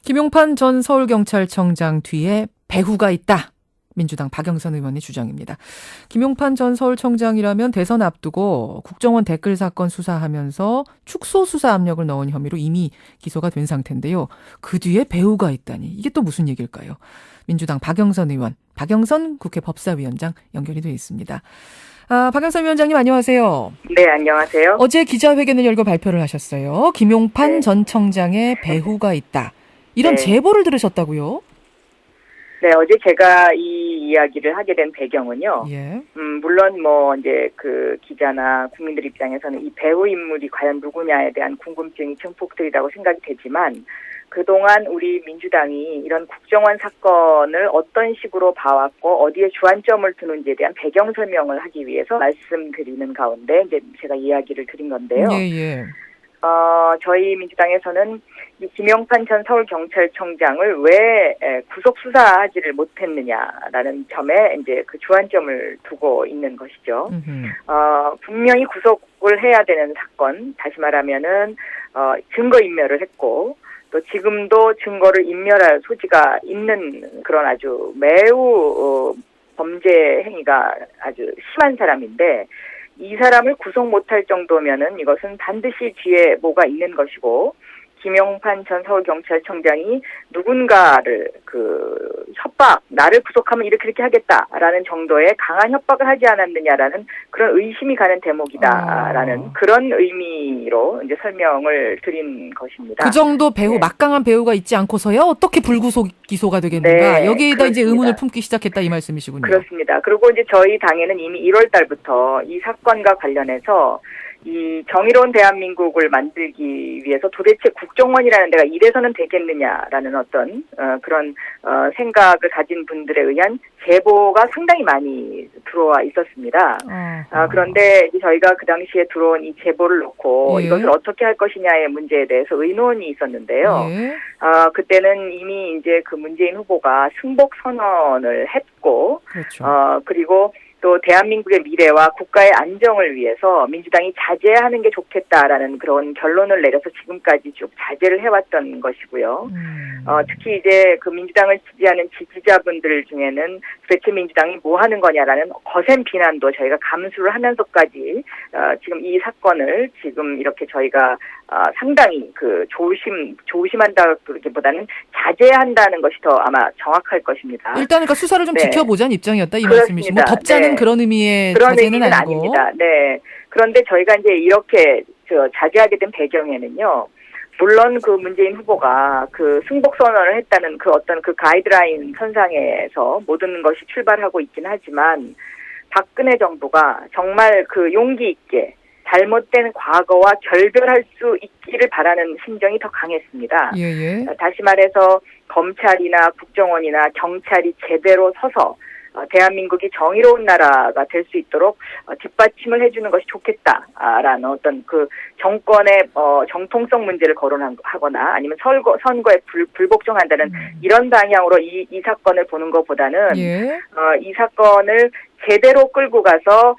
김용판 전 서울경찰청장 뒤에 배후가 있다. 민주당 박영선 의원의 주장입니다. 김용판 전 서울청장이라면 대선 앞두고 국정원 댓글 사건 수사하면서 축소 수사 압력을 넣은 혐의로 이미 기소가 된 상태인데요. 그 뒤에 배후가 있다니 이게 또 무슨 얘기일까요? 민주당 박영선 의원, 박영선 국회 법사위원장 연결이 되어 있습니다. 박영선 위원장님 안녕하세요. 네, 안녕하세요. 어제 기자회견을 열고 발표를 하셨어요. 김용판 네. 전 청장의 배후가 있다. 이런 네. 제보를 들으셨다고요? 네, 어제 제가 이 이야기를 하게 된 배경은요. 예. 물론 이제 그 기자나 국민들 입장에서는 이 배후 인물이 과연 누구냐에 대한 궁금증이 증폭되리라고 생각이 되지만 그동안 우리 민주당이 이런 국정원 사건을 어떤 식으로 봐왔고 어디에 주안점을 두는지에 대한 배경 설명을 하기 위해서 말씀드리는 가운데 이제 제가 이야기를 드린 건데요. 예. 저희 민주당에서는 이 김용판 전 서울경찰청장을 왜 구속 수사하지를 못했느냐라는 점에 이제 그 주안점을 두고 있는 것이죠. 분명히 구속을 해야 되는 사건, 다시 말하면은 증거 인멸을 했고 또 지금도 증거를 인멸할 소지가 있는 그런 아주 매우 범죄 행위가 아주 심한 사람인데. 이 사람을 구속 못할 정도면은 이것은 반드시 뒤에 뭐가 있는 것이고 김용판 전 서울경찰청장이 누군가를 나를 구속하면 이렇게 하겠다라는 정도의 강한 협박을 하지 않았느냐라는 그런 의심이 가는 대목이다라는 그런 의미로 이제 설명을 드린 것입니다. 그 정도 배후, 네. 막강한 배후가 있지 않고서야 어떻게 불구속 기소가 되겠는가? 네, 여기에다 그렇습니다. 이제 의문을 품기 시작했다 이 말씀이시군요. 그렇습니다. 그리고 이제 저희 당에는 이미 1월 달부터 이 사건과 관련해서 이 정의로운 대한민국을 만들기 위해서 도대체 국정원이라는 데가 이래서는 되겠느냐라는 어떤 그런 생각을 가진 분들에 의한 제보가 상당히 많이 들어와 있었습니다. 그런데 저희가 그 당시에 들어온 이 제보를 놓고 예. 이것을 어떻게 할 것이냐의 문제에 대해서 의논이 있었는데요. 예. 그때는 이미 이제 그 문재인 후보가 승복 선언을 했고, 그렇죠. 그리고 또 대한민국의 미래와 국가의 안정을 위해서 민주당이 자제하는 게 좋겠다라는 그런 결론을 내려서 지금까지 쭉 자제를 해왔던 것이고요. 특히 이제 그 민주당을 지지하는 지지자분들 중에는 도대체 민주당이 뭐 하는 거냐라는 거센 비난도 저희가 감수를 하면서까지 지금 이 사건을 지금 이렇게 저희가 상당히 조심한다기보다는 자제한다는 것이 더 아마 정확할 것입니다. 일단 그러니까 수사를 좀 네. 지켜보자는 입장이었다 이 그렇습니다. 말씀이시고 뭐 덮자는 네. 그런 의미의 그런 자제는 의미는 아니고. 아닙니다. 네. 그런데 저희가 이제 이렇게 자제하게 된 배경에는요. 물론 그 문재인 후보가 그 승복 선언을 했다는 그 어떤 그 가이드라인 선상에서 모든 것이 출발하고 있긴 하지만 박근혜 정부가 정말 그 용기 있게 잘못된 과거와 결별할 수 있기를 바라는 심정이 더 강했습니다. 예. 다시 말해서 검찰이나 국정원이나 경찰이 제대로 서서 대한민국이 정의로운 나라가 될 수 있도록 뒷받침을 해주는 것이 좋겠다라는 어떤 그 정권의 정통성 문제를 거론하거나 아니면 선거에 불복종한다는 이런 방향으로 이 사건을 보는 것보다는 예. 이 사건을 제대로 끌고 가서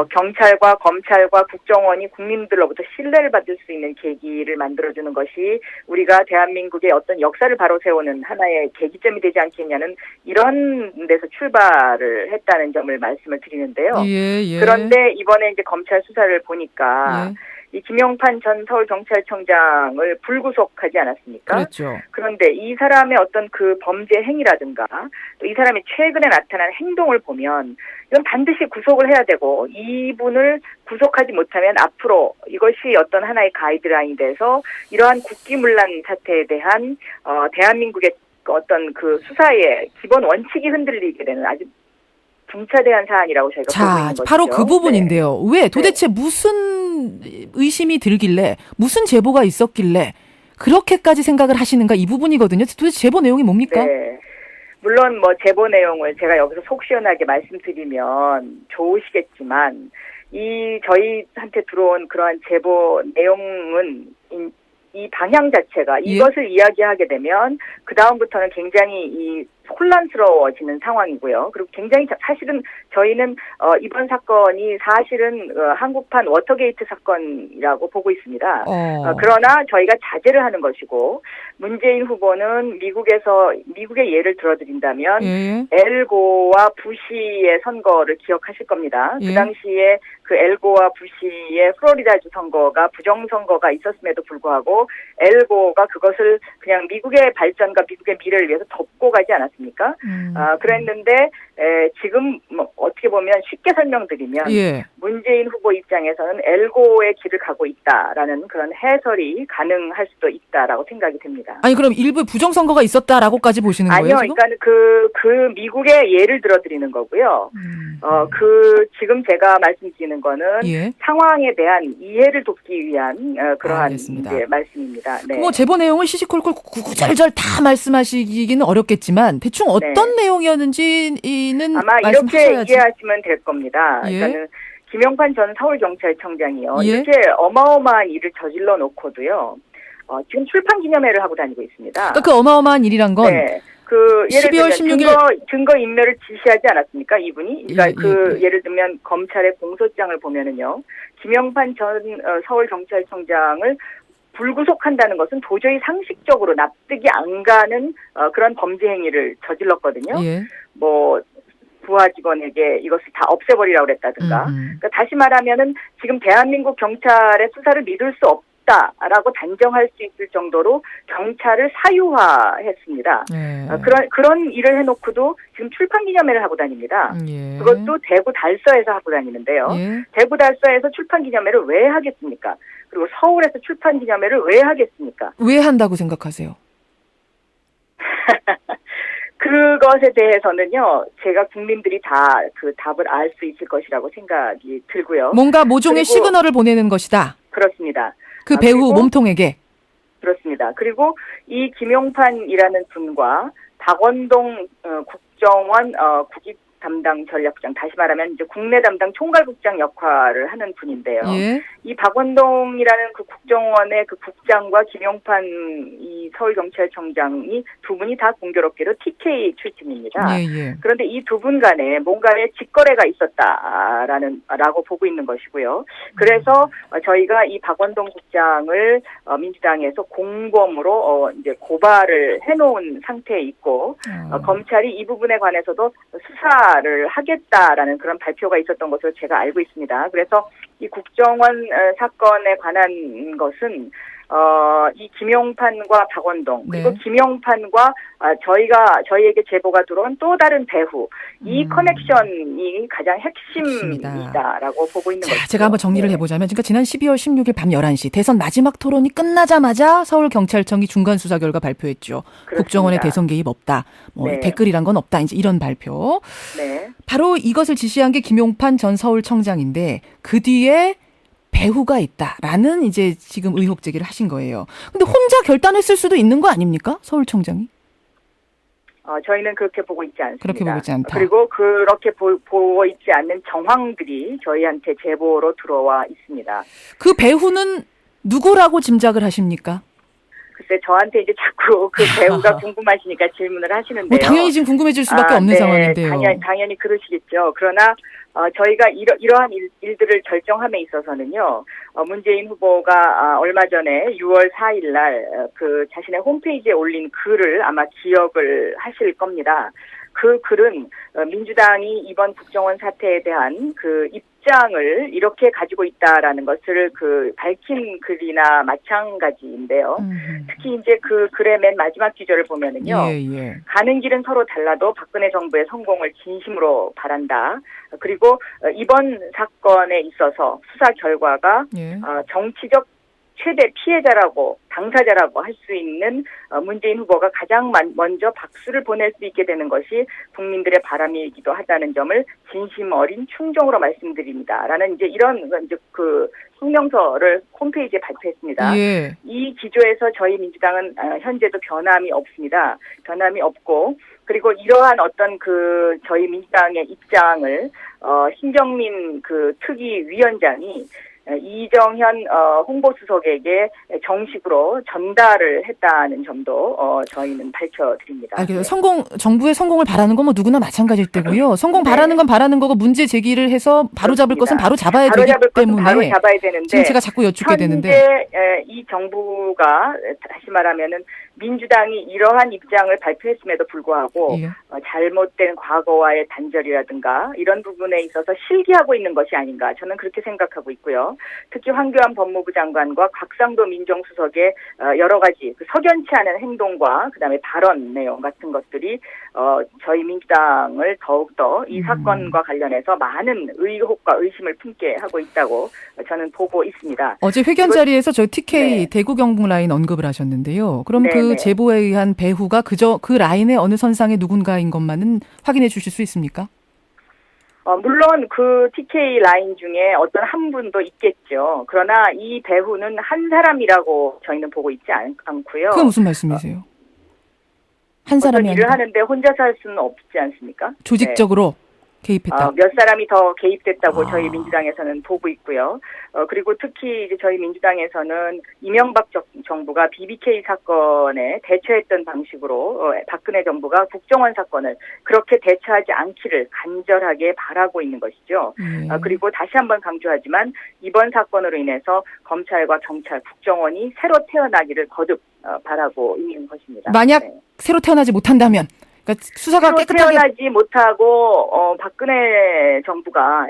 경찰과 검찰과 국정원이 국민들로부터 신뢰를 받을 수 있는 계기를 만들어주는 것이 우리가 대한민국의 어떤 역사를 바로 세우는 하나의 계기점이 되지 않겠냐는 이런 데서 출발을 했다는 점을 말씀을 드리는데요. 예. 그런데 이번에 이제 검찰 수사를 보니까 예. 이 김용판 전 서울경찰청장을 불구속하지 않았습니까? 그렇죠. 그런데 이 사람의 어떤 그 범죄 행위라든가 또 이 사람이 최근에 나타난 행동을 보면 이건 반드시 구속을 해야 되고 이분을 구속하지 못하면 앞으로 이것이 어떤 하나의 가이드라인이 돼서 이러한 국기문란 사태에 대한 대한민국의 어떤 그 수사의 기본 원칙이 흔들리게 되는 아주 중차대한 사안이라고 저희가 보고 있는 것이죠. 바로 그 부분인데요. 네. 왜 도대체 무슨 의심이 들길래 무슨 제보가 있었길래 그렇게까지 생각을 하시는가 이 부분이거든요. 도대체 제보 내용이 뭡니까? 네. 물론 제보 내용을 제가 여기서 속 시원하게 말씀드리면 좋으시겠지만 저희한테 들어온 그러한 제보 내용은 이 방향 자체가 이것을 이야기하게 되면 그 다음부터는 굉장히 이 혼란스러워지는 상황이고요. 그리고 굉장히 사실은 저희는 이번 사건이 사실은 한국판 워터게이트 사건이라고 보고 있습니다. 그러나 저희가 자제를 하는 것이고 문재인 후보는 미국의 예를 들어드린다면 엘고와 부시의 선거를 기억하실 겁니다. 그 당시에 그 엘고와 부시의 플로리다주 선거가 부정선거가 있었음에도 불구하고 엘고가 그것을 그냥 미국의 발전과 미국의 미래를 위해서 덮고 가지 않았습니까? 그랬는데 지금 뭐 어떻게 보면 쉽게 설명드리면 문재인 후보 입장에서는 엘고의 길을 가고 있다라는 그런 해설이 가능할 수도 있다라고 생각이 됩니다. 아니 그럼 일부 부정선거가 있었다라고까지 보시는 거예요? 아니요, 그러니까 그 미국의 예를 들어드리는 거고요. 지금 제가 말씀드리는 거는 상황에 대한 이해를 돕기 위한 그러한 이제 말씀입니다. 네. 뭐 제보 내용을 시시콜콜 구구절절 다 말씀하시기는 어렵겠지만 대충 어떤 내용이었는지는 아마 이렇게 이해하시면 될 겁니다. 그러니까는 김용판 전 서울경찰청장이요. 이렇게 어마어마한 일을 저질러 놓고도요. 지금 출판 기념회를 하고 다니고 있습니다. 그러니까 그 어마어마한 일이란 건 예를 12월 들면 16일 증거 인멸을 지시하지 않았습니까? 이분이? 그러니까 예를 들면 검찰의 공소장을 보면은요. 김용판 전 서울경찰청장을 불구속한다는 것은 도저히 상식적으로 납득이 안 가는 그런 범죄 행위를 저질렀거든요. 뭐 부하 직원에게 이것을 다 없애버리라고 그랬다든가. 그러니까 다시 말하면은 지금 대한민국 경찰의 수사를 믿을 수 없다라고 단정할 수 있을 정도로 경찰을 사유화했습니다. 그런 일을 해놓고도 지금 출판 기념회를 하고 다닙니다. 그것도 대구 달서에서 하고 다니는데요. 대구 달서에서 출판 기념회를 왜 하겠습니까? 그리고 서울에서 출판 기념회를 왜 하겠습니까? 왜 한다고 생각하세요? 그것에 대해서는요, 제가 국민들이 다 그 답을 알 수 있을 것이라고 생각이 들고요. 뭔가 모종의 시그널을 보내는 것이다. 그렇습니다. 그 배우 몸통에게. 그렇습니다. 그리고 이 김용판이라는 분과 박원동 국정원 국익 담당 전략부장, 다시 말하면 이제 국내 담당 총괄국장 역할을 하는 분인데요. 이 박원동이라는 그 국정원의 그 국장과 김용판 이 서울경찰청장이 두 분이 다 공교롭게도 TK 출신입니다. 그런데 이 두 분 간에 뭔가의 직거래가 있었다라고 보고 있는 것이고요. 그래서 저희가 이 박원동 국장을 민주당에서 공범으로 이제 고발을 해놓은 상태에 있고 검찰이 이 부분에 관해서도 수사를 하겠다라는 그런 발표가 있었던 것으로 제가 알고 있습니다. 그래서 이 국정원 사건에 관한 것은 이 김용판과 박원동 그리고 김용판과 저희에게 제보가 들어온 또 다른 배후 이 커넥션이 가장 핵심이다라고 보고 있는 거죠. 제가 한번 정리를 해보자면 그러니까 지난 12월 16일 밤 11시 대선 마지막 토론이 끝나자마자 서울경찰청이 중간 수사 결과 발표했죠. 그렇습니다. 국정원의 대선 개입 없다. 댓글이란 건 없다. 이제 이런 발표. 바로 이것을 지시한 게 김용판 전 서울청장인데 그 뒤에 배후가 있다라는 이제 지금 의혹 제기를 하신 거예요. 근데 혼자 결단했을 수도 있는 거 아닙니까? 서울청장이? 저희는 그렇게 보고 있지 않습니다. 그렇게 보고 있지 않다. 그리고 그렇게 보고 있지 않는 정황들이 저희한테 제보로 들어와 있습니다. 그 배후는 누구라고 짐작을 하십니까? 글쎄 저한테 이제 자꾸 그 배우가 궁금하시니까 질문을 하시는데요. 뭐 당연히 지금 궁금해질 수밖에 없는 상황인데요. 당연히 그러시겠죠. 그러나 저희가 이러한 일들을 결정함에 있어서는요. 문재인 후보가 얼마 전에 6월 4일 날 그 자신의 홈페이지에 올린 글을 아마 기억을 하실 겁니다. 그 글은 민주당이 이번 국정원 사태에 대한 그 입장을 이렇게 가지고 있다라는 것을 그 밝힌 글이나 마찬가지인데요. 특히 이제 그 글의 맨 마지막 기절을 보면은요. 가는 길은 서로 달라도 박근혜 정부의 성공을 진심으로 바란다. 그리고 이번 사건에 있어서 수사 결과가 정치적 최대 피해자라고 당사자라고 할 수 있는 문재인 후보가 가장 먼저 박수를 보낼 수 있게 되는 것이 국민들의 바람이기도 하다는 점을 진심 어린 충정으로 말씀드립니다라는 이제 이런 이제 그 성명서를 홈페이지에 발표했습니다. 이 기조에서 저희 민주당은 현재도 변함이 없습니다. 변함이 없고 그리고 이러한 어떤 그 저희 민주당의 입장을 신정민 그 특위 위원장이 이정현 홍보수석에게 정식으로 전달을 했다는 점도 저희는 밝혀드립니다. 그래서 정부의 성공을 바라는 건 뭐 누구나 마찬가지일 때고요. 성공 네. 바라는 건 바라는 거고 문제 제기를 해서 바로 잡을 그렇습니다. 것은 바로 잡아야 바로 되기 잡을 것은 때문에 바로 잡아야 되는데 지금 제가 자꾸 여쭙게 되는데 현재 이 정부가 다시 말하면은 민주당이 이러한 입장을 발표했음에도 불구하고 예. 잘못된 과거와의 단절이라든가 이런 부분에 있어서 실기하고 있는 것이 아닌가 저는 그렇게 생각하고 있고요. 특히 황교안 법무부 장관과 곽상도 민정수석의 여러 가지 그 석연치 않은 행동과 그다음에 발언 내용 같은 것들이 저희 민주당을 더욱더 이 사건과 관련해서 많은 의혹과 의심을 품게 하고 있다고 저는 보고 있습니다. 어제 회견 자리에서 저 TK 네. 대구 경북 라인 언급을 하셨는데요. 그럼 네, 그 네. 제보에 의한 배후가 그 라인의 어느 선상의 누군가인 것만은 확인해 주실 수 있습니까? 물론 그 TK 라인 중에 어떤 한 분도 있겠죠. 그러나 이 배후는 한 사람이라고 저희는 보고 있지 않고요. 그게 무슨 말씀이세요? 한 어떤 사람이 일을 아니라 하는데 혼자서 할 수는 없지 않습니까? 조직적으로 개입했다. 몇 사람이 더 개입됐다고 아. 저희 민주당에서는 보고 있고요. 그리고 특히 이제 저희 민주당에서는 이명박 정부가 BBK 사건에 대처했던 방식으로 박근혜 정부가 국정원 사건을 그렇게 대처하지 않기를 간절하게 바라고 있는 것이죠. 예. 그리고 다시 한번 강조하지만 이번 사건으로 인해서 검찰과 경찰, 국정원이 새로 태어나기를 거듭 바라고 있는 것입니다. 만약 네. 새로 태어나지 못한다면 그러니까 수사가 새로 깨끗하게 태어나지 못하고 박근혜 정부가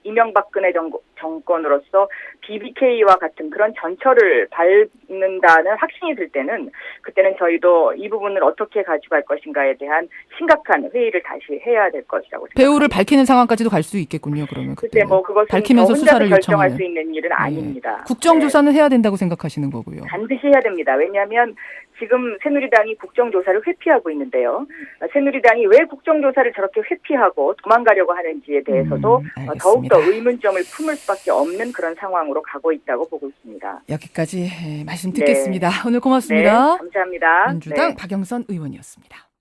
이명박근혜 정권으로서 BBK와 같은 그런 전철을 밟는다는 확신이 들 때는 그때는 저희도 이 부분을 어떻게 가져갈 것인가에 대한 심각한 회의를 다시 해야 될 것이라고 생각합니다. 배우를 밝히는 상황까지도 갈 수 있겠군요. 그러면 글쎄 그때는. 뭐 그것은 밝히면서 저 혼자서 수사를 결정할 요청하면. 수 있는 일은 아닙니다. 네. 국정조사는 해야 된다고 생각하시는 거고요. 반드시 해야 됩니다. 왜냐하면 지금 새누리당이 국정조사를 회피하고 있는데요. 새누리당이 왜 국정조사를 저렇게 회피하고 도망가려고 하는지에 대해서도 알겠습니다. 더욱더 의문점을 품을 수밖에 없는 그런 상황으로 가고 있다고 보고 있습니다. 여기까지 말씀 듣겠습니다. 오늘 고맙습니다. 네, 감사합니다. 민주당 네. 박영선 의원이었습니다.